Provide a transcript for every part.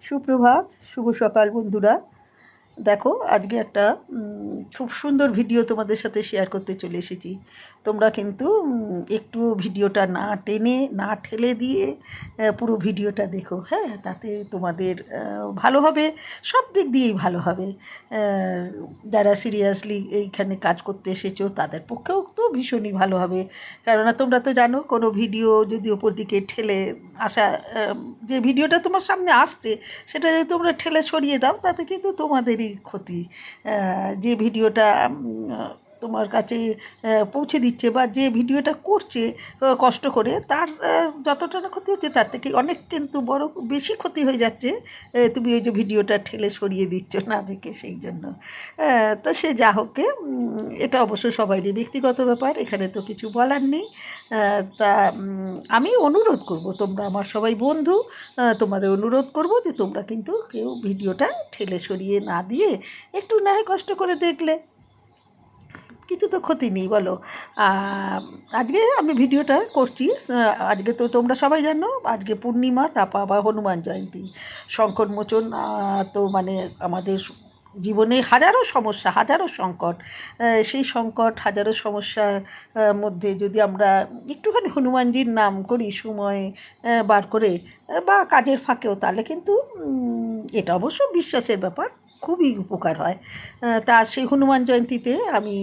সুপ্রভাত, শুভ সকাল বন্ধুরা। দেখো, আজকে একটা খুব সুন্দর ভিডিও তোমাদের সাথে শেয়ার করতে চলে এসেছি। তোমরা কিন্তু একটু ভিডিওটা না টেনে না ঠেলে দিয়ে পুরো ভিডিওটা দেখো। হ্যাঁ, তাতে তোমাদের ভালো হবে, সব দিক দিয়েই ভালো হবে। যারা সিরিয়াসলি এইখানে কাজ করতে এসেছো তাদের পক্ষেও তো ভীষণই ভালো হবে। কেননা তোমরা তো জানো, কোনো ভিডিও যদি ওপর দিকে ঠেলে আসা, যে ভিডিওটা তোমার সামনে আসছে সেটা যদি তোমরা ঠেলে সরিয়ে দাও তাতে কিন্তু তোমাদেরই ক্ষতি। যে ভিডিওটা তোমার কাছে পৌঁছে দিচ্ছে বা যে ভিডিওটা করছে কষ্ট করে, তার যতটা না ক্ষতি হচ্ছে তার থেকে অনেক কিন্তু বড় বেশি ক্ষতি হয়ে যাচ্ছে। তুমি ওই যে ভিডিওটা ঠেলে সরিয়ে দিচ্ছ না দেখে, সেই জন্য। তা সে যা হোককে, এটা অবশ্য সবারই ব্যক্তিগত ব্যাপার, এখানে তো কিছু বলার নেই। তা আমি অনুরোধ করব, তোমরা আমার সবাই বন্ধু, তোমাদের অনুরোধ করব যে তোমরা কিন্তু কেউ ভিডিওটা ঠেলে সরিয়ে না দিয়ে একটু না হয় কষ্ট করে দেখলে কিছু তো ক্ষতি নেই, বলো। আজকে আমি ভিডিওটা করছি, আজকে তো তোমরা সবাই জানো আজকে পূর্ণিমা, তারপর আবার হনুমান জয়ন্তী, সংকটমোচন। তো মানে আমাদের জীবনে হাজারো সমস্যা, হাজারো সংকট, সেই সংকট হাজারো সমস্যার মধ্যে যদি আমরা একটুখানি হনুমানজির নাম করি সময় বার করে বা কাজের ফাঁকেও, তাহলে কিন্তু এটা অবশ্য বিশ্বাসের ব্যাপার, খুবই উপকার হয়। তা সেই হনুমান জয়ন্তীতে আমি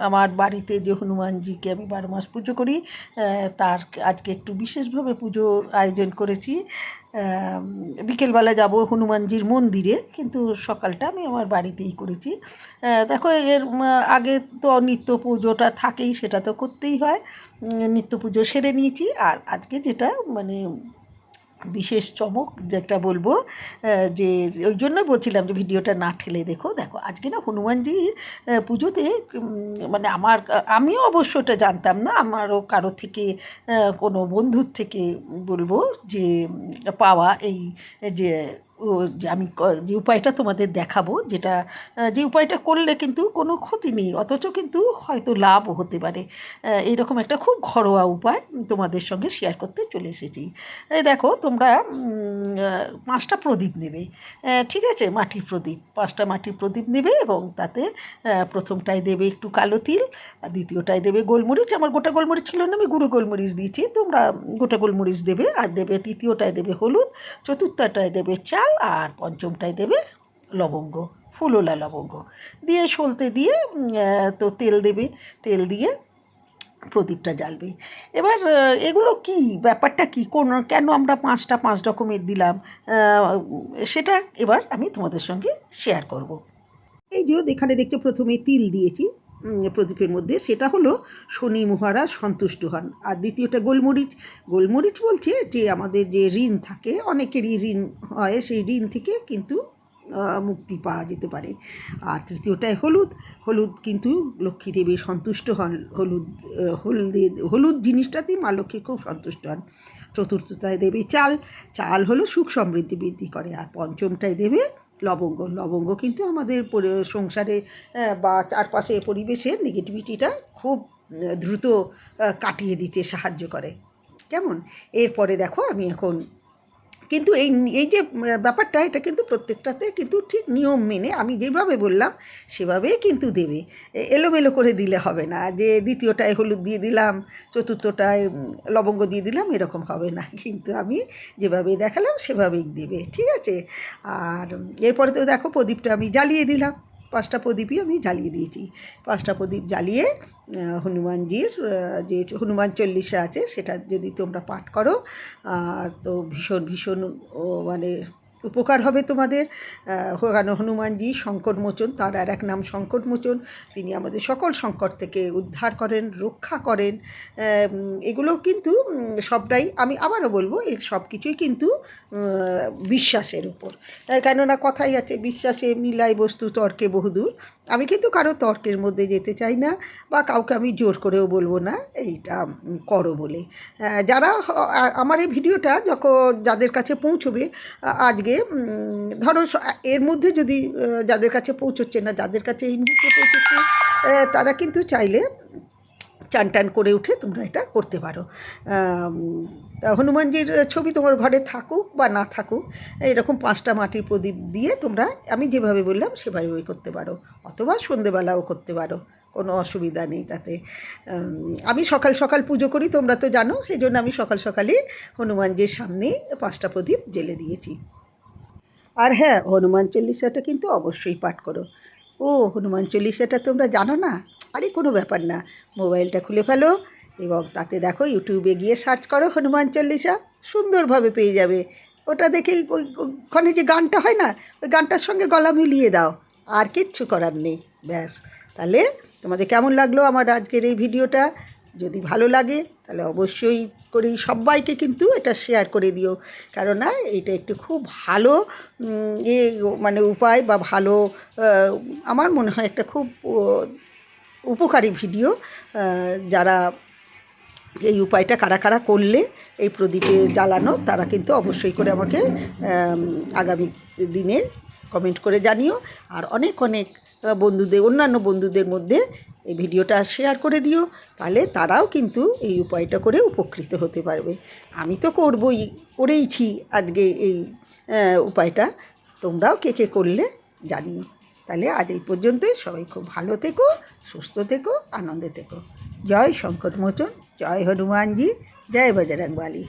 আমার বাড়িতে যে হনুমানজিকে আমি 12 মাস পুজো করি, তার আজকে একটু বিশেষভাবে পুজোর আয়োজন করেছি। বিকেলবেলা যাব হনুমানজির মন্দিরে, কিন্তু সকালটা আমি আমার বাড়িতেই করেছি। দেখো, এর আগে তো নিত্য পুজোটা থাকেই, সেটা তো করতেই হয়। নিত্য পুজো সেরে নিয়েছি, আর আজকে যেটা মানে বিশেষ চমক যেটা বলবো, যে ওই জন্যই বলছিলাম যে ভিডিওটা না ঠেলে দেখো। দেখো, আজকে না হনুমানজির পুজোতে মানে আমিও অবশ্য এটা জানতাম না, আমারও কারো থেকে কোনো বন্ধুর থেকে বলবো যে পাওয়া এই যে যে আমি যে উপায়টা তোমাদের দেখাবো, যেটা যে উপায়টা করলে কিন্তু কোনো ক্ষতি নেই, অথচ কিন্তু হয়তো লাভও হতে পারে, এইরকম একটা খুব ঘরোয়া উপায় তোমাদের সঙ্গে শেয়ার করতে চলে এসেছি। এই দেখো, তোমরা 5টা প্রদীপ নেবে, ঠিক আছে, মাটির প্রদীপ, 5টা মাটির প্রদীপ নেবে, এবং তাতে প্রথমটায় দেবে একটু কালো তিল, আর দ্বিতীয়টায় দেবে গোলমরিচ। আমার গোটা গোলমরিচ ছিল না, আমি গুঁড়ো গোলমরিচ দিয়েছি, তোমরা গোটা গোলমরিচ দেবে। আর দেবে তৃতীয়টায় দেবে হলুদ, চতুর্থটায় দেবে চাল, আর পঞ্চমটায় দেবে লবঙ্গ, ফুলোলা লবঙ্গ দিয়ে সলতে দিয়ে তো তেল দেবে, তেল দিয়ে প্রদীপটা জ্বালবে। এবার এগুলো কি ব্যাপারটা কি, কেন আমরা 5 রকমের দিলাম, সেটা এবার আমি তোমাদের সঙ্গে শেয়ার করব। এই যে এখানে দেখতে প্রথমে তিল দিয়েছি প্রদীপের মধ্যে, সেটা হলো শনি মহারাজ সন্তুষ্ট হন। আর দ্বিতীয়টা গোলমরিচ, গোলমরিচ বলছে যে আমাদের যে ঋণ থাকে, অনেকেরই ঋণ হয়, সেই ঋণ থেকে কিন্তু মুক্তি পাওয়া যেতে পারে। আর তৃতীয়টায় হলুদ, হলুদ কিন্তু লক্ষ্মী দেবী সন্তুষ্ট হন, হলুদ জিনিসটাতেই মা লক্ষ্মী খুব সন্তুষ্ট হন। চতুর্থটায় দেবে চাল, চাল হলো সুখ সমৃদ্ধি বৃদ্ধি করে। আর পঞ্চমটায় দেবে লবঙ্গ, লবঙ্গ কিন্তু আমাদের সংসারে বা চারপাশে পরিবেশের নেগেটিভিটিটা খুব দ্রুত কাটিয়ে দিতে সাহায্য করে। কেমন? এরপরে দেখো, আমি এখন কিন্তু এই এই যে ব্যাপারটা, এটা কিন্তু প্রত্যেকটাতে কিন্তু ঠিক নিয়ম মেনে আমি যেভাবে বললাম সেভাবেই কিন্তু দেবে, এলোমেলো করে দিলে হবে না, যে দ্বিতীয়টায় হলুদ দিয়ে দিলাম, চতুর্থটায় লবঙ্গ দিয়ে দিলাম, এরকম হবে না, কিন্তু আমি যেভাবে দেখালাম সেভাবেই দেবে, ঠিক আছে? আর এরপরে তো দেখো, প্রদীপটা আমি জ্বালিয়ে দিলাম, 5টা প্রদীপই আমি জ্বালিয়ে দিয়েছি। 5টা প্রদীপ জ্বালিয়ে হনুমানজির যে হনুমান চল্লিশা আছে সেটা যদি তোমরা পাঠ করো, তো ভীষণ ভীষণ মানে উপকার হবে তোমাদের। কারণ হনুমানজি সংকটমোচন, তার আর এক নাম সংকটমোচন, তিনি আমাদের সকল সংকট থেকে উদ্ধার করেন, রক্ষা করেন। এগুলো কিন্তু সবটাই, আমি আবারও বলবো, এই সব কিছুই কিন্তু বিশ্বাসের উপর। কেননা কথাই আছে, বিশ্বাসে মিলাই বস্তু তর্কে বহুদূর। আমি কিন্তু কারো তর্কের মধ্যে যেতে চাই না, বা কাউকে আমি জোর করেও বলবো না এইটা করো বলে। যারা আমার এই ভিডিওটা যাদের কাছে পৌঁছবে আজকে, ধরো এর মধ্যে যদি যাদের কাছে পৌঁছচ্ছে না, যাদের কাছে এই মুহূর্তে পৌঁছচ্ছে, তারা কিন্তু চাইলে চান টান করে উঠে তোমরা এটা করতে পারো। তা হনুমানজির ছবি তোমার ঘরে থাকুক বা না থাকুক, এরকম 5টা মাটির প্রদীপ দিয়ে তোমরা আমি যেভাবে বললাম সেভাবে ওই করতে পারো, অথবা সন্ধেবেলাও করতে পারো, কোনো অসুবিধা নেই তাতে। আমি সকাল সকাল পুজো করি, তোমরা তো জানো, সেই জন্য আমি সকাল সকালই হনুমানজির সামনেই 5টা প্রদীপ জ্বেলে দিয়েছি। আর হ্যাঁ, হনুমান চল্লিশাটা কিন্তু অবশ্যই পাঠ করো। ও, হনুমান চল্লিশাটা তোমরা জানো না? আরে কোনো ব্যাপার না, মোবাইলটা খুলে ফেলো এবং তাতে দেখো ইউটিউবে গিয়ে সার্চ করো হনুমান চল্লিশা, সুন্দরভাবে পেয়ে যাবে। ওটা দেখেই ওখানে যে গানটা হয় না, ওই গানটার সঙ্গে গলা মিলিয়ে দাও, আর কিচ্ছু করার নেই, ব্যাস। তাহলে তোমাদের কেমন লাগলো আমার আজকের এই ভিডিওটা? যদি ভালো লাগে তাহলে অবশ্যই করেই সবাইকে কিন্তু এটা শেয়ার করে দিও, কেননা এটা একটু খুব ভালো মানে উপায় বা ভালো, আমার মনে হয় একটা খুব উপকারী ভিডিও। যারা এই উপায়টা কারা কারা করলে এই প্রদীপে জ্বালানো, তারা কিন্তু অবশ্যই করে আমাকে আগামী দিনে কমেন্ট করে জানিও। আর অনেক অনেক বন্ধুদের, অন্যান্য বন্ধুদের মধ্যে এই ভিডিওটা শেয়ার করে দিও, তাহলে তারাও কিন্তু এই উপায়টা করে উপকৃত হতে পারবে। আমি তো করেইছি আজকে এই উপায়টা, তোমরাও কে কে করলে জানিও। তাহলে আজ এই পর্যন্তই, সবাই খুব ভালো থেকো, সুস্থ থেকো, আনন্দে থেকো। জয় সংকটমোচন, জয় হনুমানজি, জয় বজরংবলী।